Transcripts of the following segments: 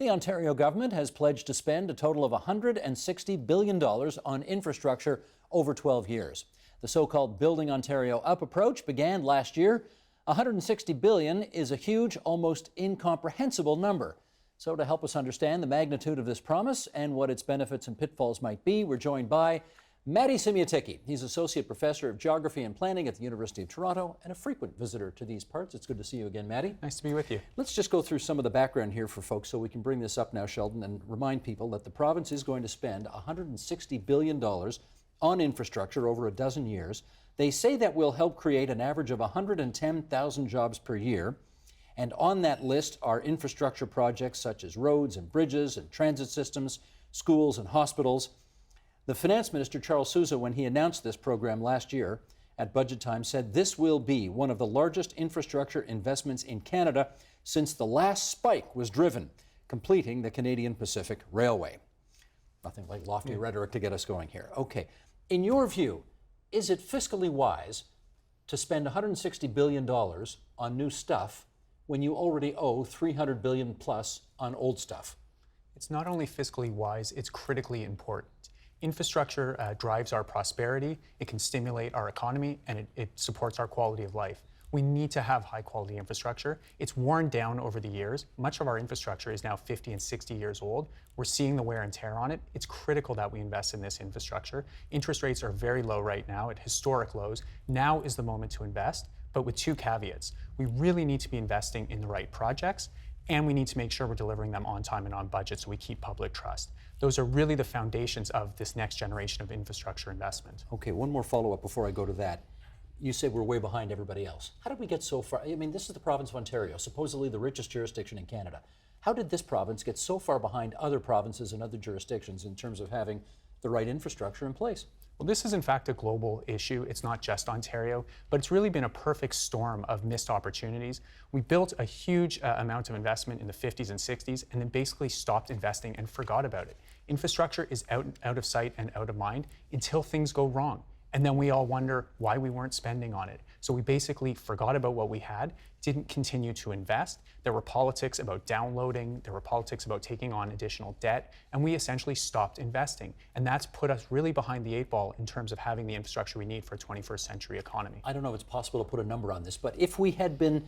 The Ontario government has pledged to spend a total of $160 billion on infrastructure over 12 years. The so-called Building Ontario Up approach began last year. $160 billion is a huge, almost incomprehensible number. So to help us understand the magnitude of this promise and what its benefits and pitfalls might be, we're joined by Matt Siemiatycki. He's Associate Professor of Geography and Planning at the University of Toronto and a frequent visitor to these parts. It's good to see you again, Matty. Nice to be with you. Let's just go through some of the background here for folks so we can bring this up now, Sheldon, and remind people that the province is going to spend $160 billion on infrastructure over a dozen years. They say that will help create an average of 110,000 jobs per year. And on that list are infrastructure projects such as roads and bridges and transit systems, schools and hospitals. The Finance Minister, Charles Sousa, when he announced this program last year at budget time, said this will be one of the largest infrastructure investments in Canada since the last spike was driven, completing the Canadian Pacific Railway. Nothing like lofty rhetoric to get us going here. Okay. In your view, is it fiscally wise to spend $160 billion on new stuff when you already owe $300 billion plus on old stuff? It's not only fiscally wise, it's critically important. Infrastructure drives our prosperity, it can stimulate our economy, and it supports our quality of life. We need to have high quality infrastructure. It's worn down over the years. Much of our infrastructure is now 50 and 60 years old. We're seeing the wear and tear on it. It's critical that we invest in this infrastructure. Interest rates are very low right now, at historic lows. Now is the moment to invest, but with two caveats. We really need to be investing in the right projects, and we need to make sure we're delivering them on time and on budget so we keep public trust. Those are really the foundations of this next generation of infrastructure investment. Okay, one more follow-up before I go to that. You say we're way behind everybody else. How did we get so far? I mean, this is the province of Ontario, supposedly the richest jurisdiction in Canada. How did this province get so far behind other provinces and other jurisdictions in terms of having the right infrastructure in place? Well, this is in fact a global issue. It's not just Ontario, but it's really been a perfect storm of missed opportunities. We built a huge amount of investment in the 50s and 60s and then basically stopped investing and forgot about it. Infrastructure is out of sight and out of mind until things go wrong. And then we all wonder why we weren't spending on it. So we basically forgot about what we had, didn't continue to invest. There were politics about downloading, there were politics about taking on additional debt, and we essentially stopped investing. And that's put us really behind the eight ball in terms of having the infrastructure we need for a 21st century economy. I don't know if it's possible to put a number on this, but if we had been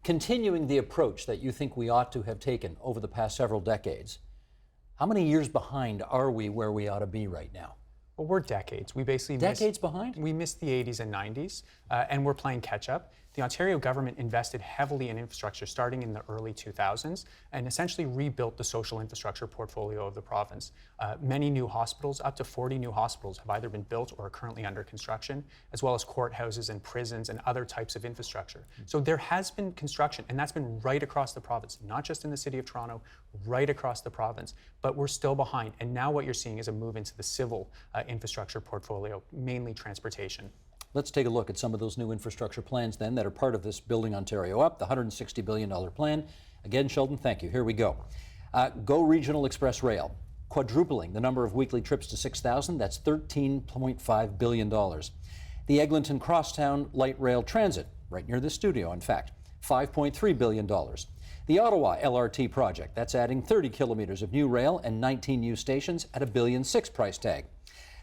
continuing the approach that you think we ought to have taken over the past several decades, how many years behind are we where we ought to be right now? Well, we're decades. We basically behind? We missed the 80s and 90s, and we're playing catch up. The Ontario government invested heavily in infrastructure starting in the early 2000s and essentially rebuilt the social infrastructure portfolio of the province. Many new hospitals, up to 40 new hospitals, have either been built or are currently under construction, as well as courthouses and prisons and other types of infrastructure. So there has been construction, and that's been right across the province, not just in the City of Toronto, right across the province. But we're still behind, and now what you're seeing is a move into the civil infrastructure portfolio, mainly transportation. Let's take a look at some of those new infrastructure plans then that are part of this Building Ontario Up, the $160 billion plan. Again, Sheldon, thank you. Here we go. Go Regional Express Rail, quadrupling the number of weekly trips to 6,000. That's $13.5 billion. The Eglinton Crosstown Light Rail Transit, right near the studio, in fact, $5.3 billion. The Ottawa LRT project, that's adding 30 kilometers of new rail and 19 new stations at $1.6 billion price tag.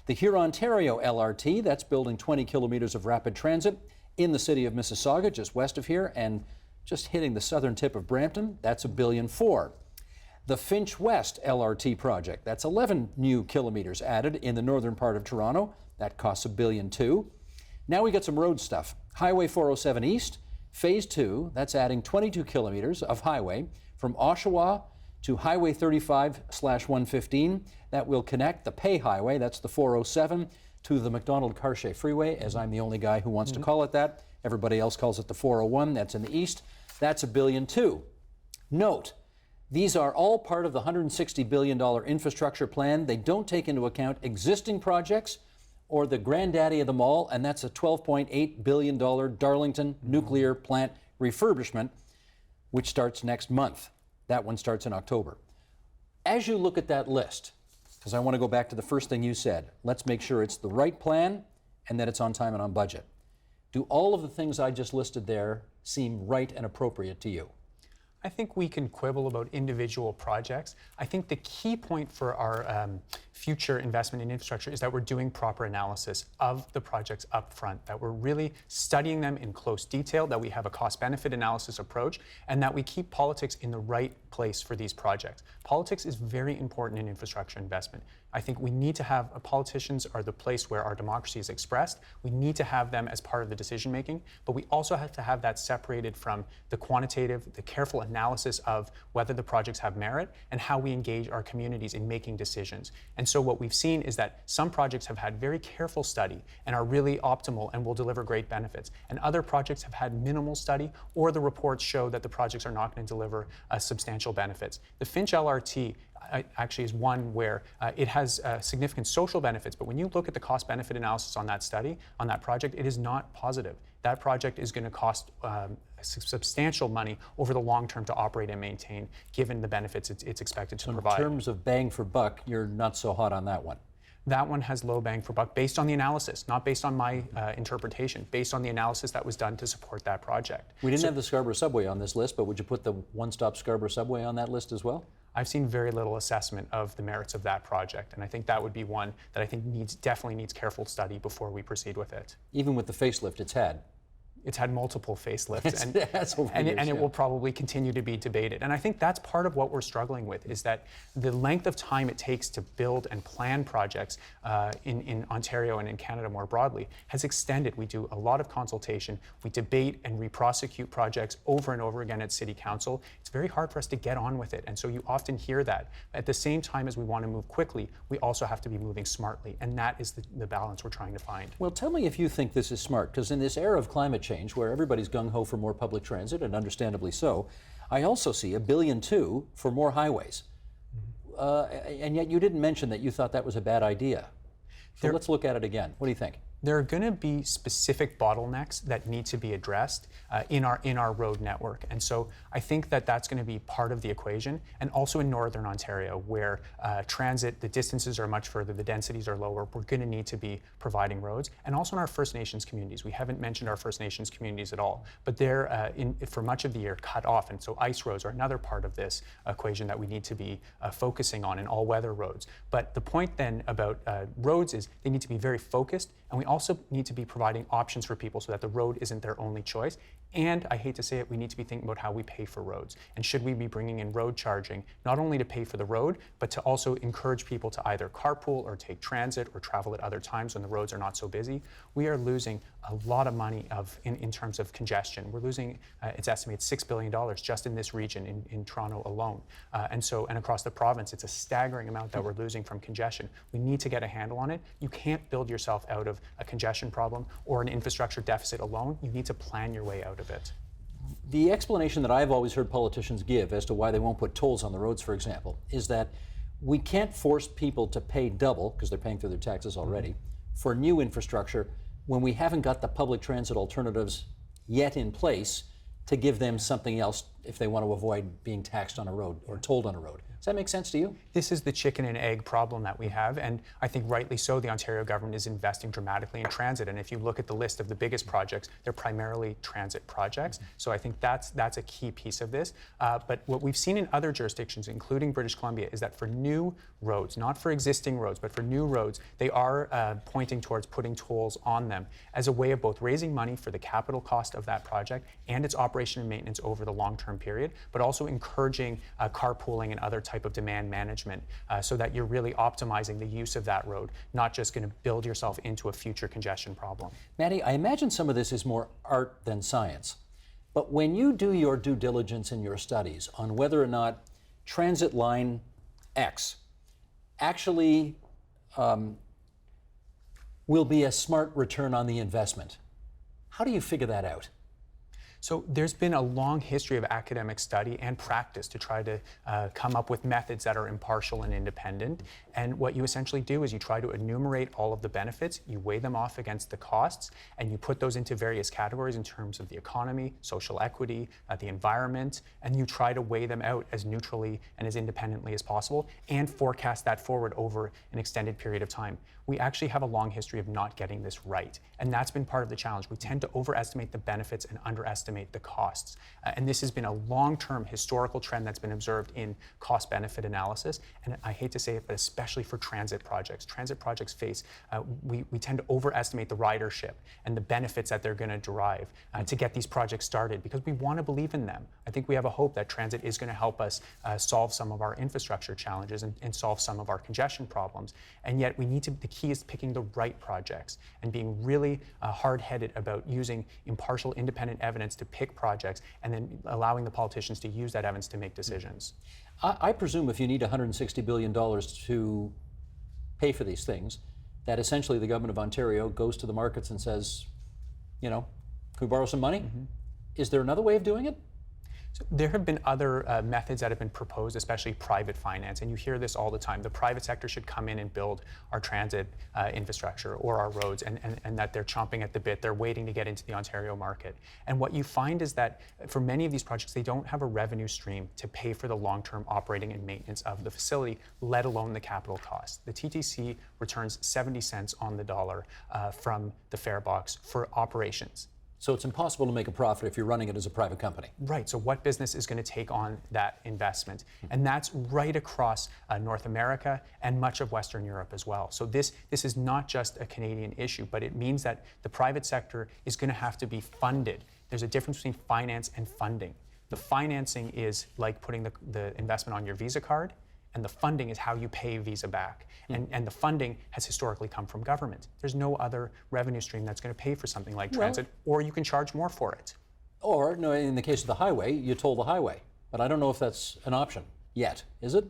The Hurontario LRT, that's building 20 kilometers of rapid transit in the city of Mississauga, just west of here, and just hitting the southern tip of Brampton, that's $1.4 billion. The Finch West LRT project, that's 11 new kilometers added in the northern part of Toronto, that costs $1.2 billion. Now we got some road stuff. Highway 407 East, Phase 2, that's adding 22 kilometers of highway from Oshawa to Highway 35/115. That will connect the Pay Highway, that's the 407, to the McDonald-Cartier Freeway, as I'm the only guy who wants to call it that. Everybody else calls it the 401, that's in the east. That's $1.2 billion. Note, these are all part of the $160 billion infrastructure plan. They don't take into account existing projects or the granddaddy of them all, and that's a $12.8 billion Darlington nuclear plant refurbishment, which starts next month. That one starts in October. As you look at that list, because I want to go back to the first thing you said, let's make sure it's the right plan and that it's on time and on budget. Do all of the things I just listed there seem right and appropriate to you? I think we can quibble about individual projects. I think the key point for our future investment in infrastructure is that we're doing proper analysis of the projects up front, that we're really studying them in close detail, that we have a cost-benefit analysis approach, and that we keep politics in the right place for these projects. Politics is very important in infrastructure investment. I think we need to have, politicians are the place where our democracy is expressed. We need to have them as part of the decision making, but we also have to have that separated from the quantitative, the careful analysis of whether the projects have merit and how we engage our communities in making decisions. And so what we've seen is that some projects have had very careful study and are really optimal and will deliver great benefits. And other projects have had minimal study, or the reports show that the projects are not going to deliver substantial benefits. The Finch LRT actually is one where it has significant social benefits, but when you look at the cost-benefit analysis on that study, on that project, it is not positive. That project is going to cost substantial money over the long term to operate and maintain, given the benefits it's expected to provide. In terms of bang for buck, you're not so hot on that one. That one has low bang for buck based on the analysis, not based on my interpretation, based on the analysis that was done to support that project. We didn't have the Scarborough Subway on this list, but would you put the one-stop Scarborough Subway on that list as well? I've seen very little assessment of the merits of that project, and I think that would be one that I think definitely needs careful study before we proceed with it. Even with the facelift it's had. It's had multiple facelifts, and it will probably continue to be debated. And I think that's part of what we're struggling with, is that the length of time it takes to build and plan projects in Ontario and in Canada more broadly has extended. We do a lot of consultation. We debate and re-prosecute projects over and over again at City Council. It's very hard for us to get on with it. And so you often hear that. At the same time as we want to move quickly, we also have to be moving smartly. And that is the balance we're trying to find. Well, tell me if you think this is smart, because in this era of climate change, where everybody's gung-ho for more public transit, and understandably so, I also see $1.2 billion for more highways. And yet you didn't mention that you thought that was a bad idea. So let's look at it again. What do you think? There are going to be specific bottlenecks that need to be addressed in our road network. And so I think that that's going to be part of the equation. And also in Northern Ontario, where transit, the distances are much further, the densities are lower, we're going to need to be providing roads. And also in our First Nations communities. We haven't mentioned our First Nations communities at all, but they're for much of the year cut off. And so ice roads are another part of this equation that we need to be focusing on, in all-weather roads. But the point then about roads is they need to be very focused, and we also need to be providing options for people so that the road isn't their only choice. And I hate to say it, we need to be thinking about how we pay for roads. And should we be bringing in road charging, not only to pay for the road, but to also encourage people to either carpool or take transit or travel at other times when the roads are not so busy? We are losing a lot of money in terms of congestion. We're losing, it's estimated $6 billion just in this region, in Toronto alone. And across the province, it's a staggering amount that we're losing from congestion. We need to get a handle on it. You can't build yourself out of a congestion problem or an infrastructure deficit alone. You need to plan your way out of it. The explanation that I've always heard politicians give as to why they won't put tolls on the roads, for example, is that we can't force people to pay double, because they're paying through their taxes already, for new infrastructure when we haven't got the public transit alternatives yet in place to give them something else if they want to avoid being taxed on a road or tolled on a road. Does that make sense to you? This is the chicken and egg problem that we have, and I think rightly so, the Ontario government is investing dramatically in transit. And if you look at the list of the biggest projects, they're primarily transit projects. So I think that's a key piece of this. But what we've seen in other jurisdictions, including British Columbia, is that for new roads, not for existing roads, but for new roads, they are pointing towards putting tolls on them as a way of both raising money for the capital cost of that project and its operation and maintenance over the long-term period, but also encouraging carpooling and other type of demand management so that you're really optimizing the use of that road, not just going to build yourself into a future congestion problem. Matty, I imagine some of this is more art than science, but when you do your due diligence in your studies on whether or not transit line X actually will be a smart return on the investment, how do you figure that out? So there's been a long history of academic study and practice to try to come up with methods that are impartial and independent. And what you essentially do is you try to enumerate all of the benefits, you weigh them off against the costs, and you put those into various categories in terms of the economy, social equity, the environment, and you try to weigh them out as neutrally and as independently as possible and forecast that forward over an extended period of time. We actually have a long history of not getting this right, and that's been part of the challenge. We tend to overestimate the benefits and underestimate overestimate the costs. And this has been a long-term historical trend that's been observed in cost-benefit analysis. And I hate to say it, but especially for transit projects. Transit projects we tend to overestimate the ridership and the benefits that they're going to derive to get these projects started, because we want to believe in them. I think we have a hope that transit is going to help us solve some of our infrastructure challenges and solve some of our congestion problems. And yet the key is picking the right projects and being really hard-headed about using impartial, independent evidence to pick projects and then allowing the politicians to use that evidence to make decisions. I presume if you need $160 billion to pay for these things, that essentially the government of Ontario goes to the markets and says, you know, can we borrow some money? Mm-hmm. Is there another way of doing it? So there have been other methods that have been proposed, especially private finance, and you hear this all the time. The private sector should come in and build our transit infrastructure or our roads, and that they're chomping at the bit. They're waiting to get into the Ontario market. And what you find is that for many of these projects, they don't have a revenue stream to pay for the long-term operating and maintenance of the facility, let alone the capital cost. The TTC returns 70 cents on the dollar from the fare box for operations. So it's impossible to make a profit if you're running it as a private company. Right, so what business is going to take on that investment? And that's right across North America and much of Western Europe as well. So this is not just a Canadian issue, but it means that the private sector is going to have to be funded. There's a difference between finance and funding. The financing is like putting the investment on your Visa card, and the funding is how you pay Visa back. And the funding has historically come from government. There's no other revenue stream that's going to pay for something like transit, or you can charge more for it. Or, no, in the case of the highway, you toll the highway. But I don't know if that's an option yet, is it?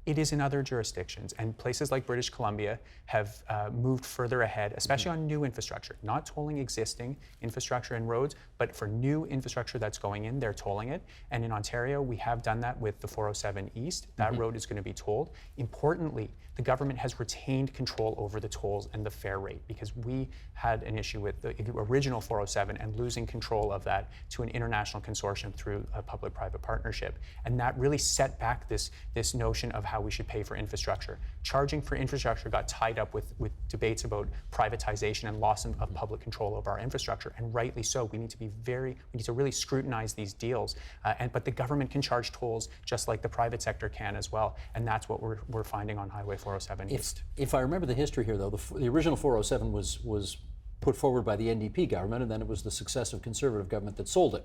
It is in other jurisdictions, and places like British Columbia have moved further ahead, especially on new infrastructure, not tolling existing infrastructure and roads, but for new infrastructure that's going in, they're tolling it. And in Ontario, we have done that with the 407 East. That road is going to be tolled. Importantly, the government has retained control over the tolls and the fare rate, because we had an issue with the original 407 and losing control of that to an international consortium through a public-private partnership. And that really set back this notion of how we should pay for infrastructure. Charging for infrastructure got tied up with debates about privatization and loss of public control over our infrastructure, and rightly so. We need to really scrutinize these deals. But the government can charge tolls just like the private sector can as well, and that's what we're finding on Highway 407 East. If I remember the history here, though, the original 407 was put forward by the NDP government, and then it was the successive Conservative government that sold it.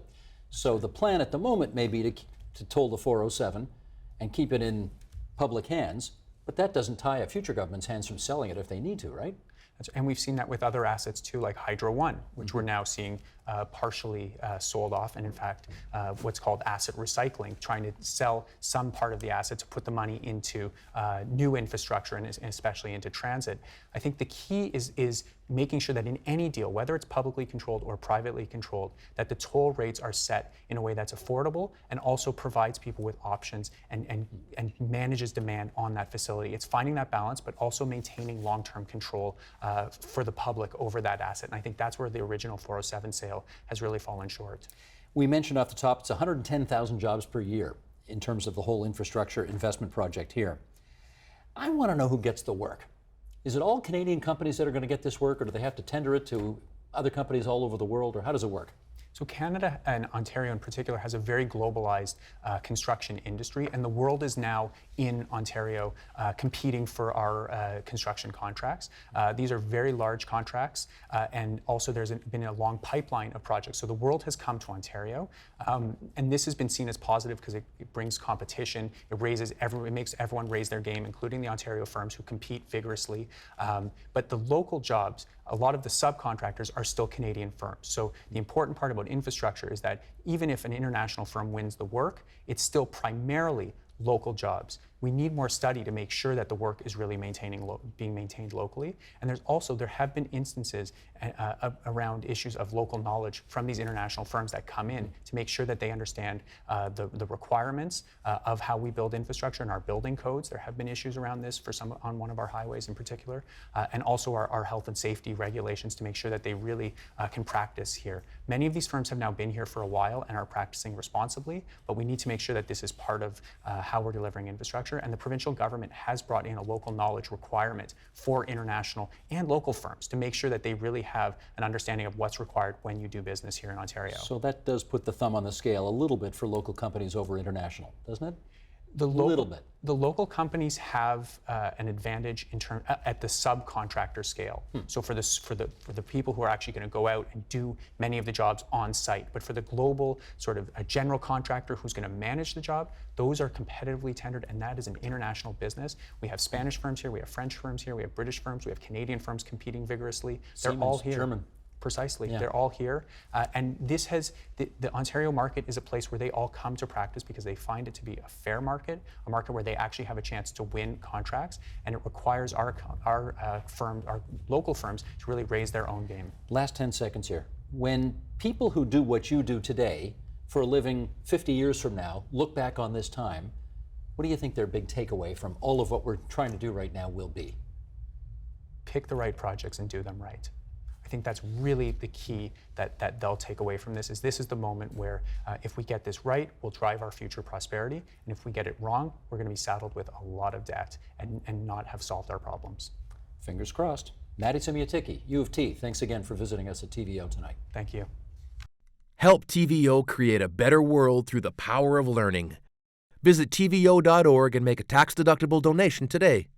So the plan at the moment may be to toll the 407 and keep it in public hands, but that doesn't tie a future government's hands from selling it if they need to, right? And we've seen that with other assets too, like Hydro One, which we're now seeing partially sold off, and in fact, what's called asset recycling, trying to sell some part of the asset to put the money into new infrastructure and especially into transit. I think the key is making sure that in any deal, whether it's publicly controlled or privately controlled, that the toll rates are set in a way that's affordable and also provides people with options and manages demand on that facility. It's finding that balance, but also maintaining long-term control for the public over that asset. And I think that's where the original 407 sale has really fallen short. We mentioned off the top, it's 110,000 jobs per year in terms of the whole infrastructure investment project here. I want to know who gets the work. Is it all Canadian companies that are going to get this work, or do they have to tender it to other companies all over the world, or how does it work? So Canada, and Ontario in particular, has a very globalized construction industry, and the world is now in Ontario competing for our construction contracts. These are very large contracts, and also there's been a long pipeline of projects. So the world has come to Ontario, and this has been seen as positive because it brings competition. It makes everyone raise their game, including the Ontario firms who compete vigorously. But the local jobs, a lot of the subcontractors are still Canadian firms. So the important part about infrastructure is that even if an international firm wins the work, it's still primarily local jobs. We need more study to make sure that the work is really being maintained locally. And there have been instances around issues of local knowledge from these international firms that come in to make sure that they understand the requirements of how we build infrastructure and our building codes. There have been issues around this on one of our highways in particular, and also our health and safety regulations to make sure that they really can practice here. Many of these firms have now been here for a while and are practicing responsibly, but we need to make sure that this is part of how we're delivering infrastructure. infrastructure, and the provincial government has brought in a local knowledge requirement for international and local firms to make sure that they really have an understanding of what's required when you do business here in Ontario. So that does put the thumb on the scale a little bit for local companies over international, doesn't it? A little bit. The local companies have an advantage in at the subcontractor scale. So for the people who are actually going to go out and do many of the jobs on site, but for the global sort of a general contractor who's going to manage the job, those are competitively tendered, and that is an international business. We have Spanish firms here, we have French firms here, we have British firms, we have Canadian firms competing vigorously. They're Siemens, all here. German. Precisely, Yeah. they're all here, and this has the Ontario market is a place where they all come to practice because they find it to be a fair market, a market where they actually have a chance to win contracts, and it requires our local firms to really raise their own game. Last 10 seconds here. When people who do what you do today for a living 50 years from now look back on this time, what do you think their big takeaway from all of what we're trying to do right now will be? Pick the right projects and do them right. I think that's really the key that they'll take away from this is the moment where if we get this right, we'll drive our future prosperity. And if we get it wrong, we're going to be saddled with a lot of debt and not have solved our problems. Fingers crossed. Matt Siemiatycki, U of T, thanks again for visiting us at TVO tonight. Thank you. Help TVO create a better world through the power of learning. Visit TVO.org and make a tax-deductible donation today.